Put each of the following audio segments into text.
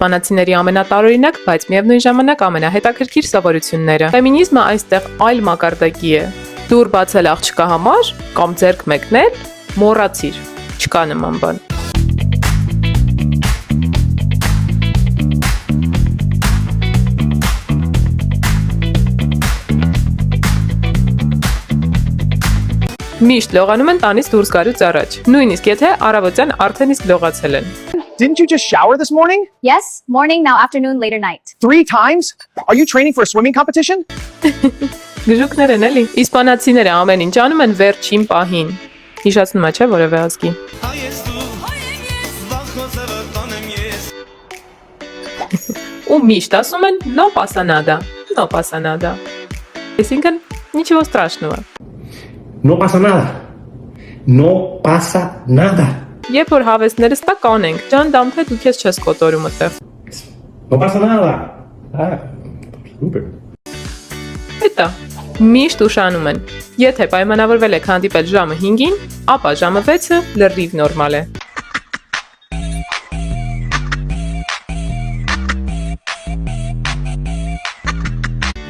իսպանացիների ամենատարօրինակ, բայց միևնույն ժամանակ ամենահետաքրքիր սովորությունները։ Ֆեմինիզմը այստեղ այլ մակարդակի է։ Դուր բացել աղջկա համար կամ ձեռք մեկնել, մոռացիր, չկա նման բան։ Միշտ լողանում են տանից դուրս գալուց առաջ, նույնիսկ եթե առավոտյան արդեն իսկ լողացել են։ Didn't you just shower this morning? Yes, morning, now afternoon, later night. 3 times? Are you training for a swimming competition? Գժուկներ են էլի։ Իսպանացիները ամեն ինչ անում են վերջին պահին։ Հիշացնում է, չէ՞ որևէ ազգի։ Ու միշտ ասում են no pasa nada, no pasa nada։ Այսինքն ничего страшного։ No pasa nada. No pasa nada. Երբ որ հավեսներս տա կանենք, ջան դամթե դու քեզ չես կոտորում այդտեղ։ No pasa nada. Ah, super. Հետո միշտ ուշանում են։ Եթե պայմանավորվել եք հանդիպել ժամը 5-ին, ապա ժամը 6-ը լրիվ նորմալ է։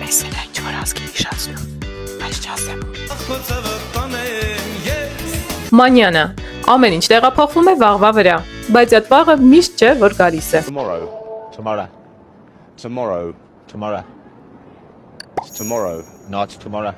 Ես էլ ինչ որ ազգի հիշացնում, բայց չասեմ։ Մանյանա, ամեն ինչ տեղափոխվում է վաղվա վրա, բայց այդ վաղը միշտ չէ, որ գալիս է։ Tomorrow, not tomorrow.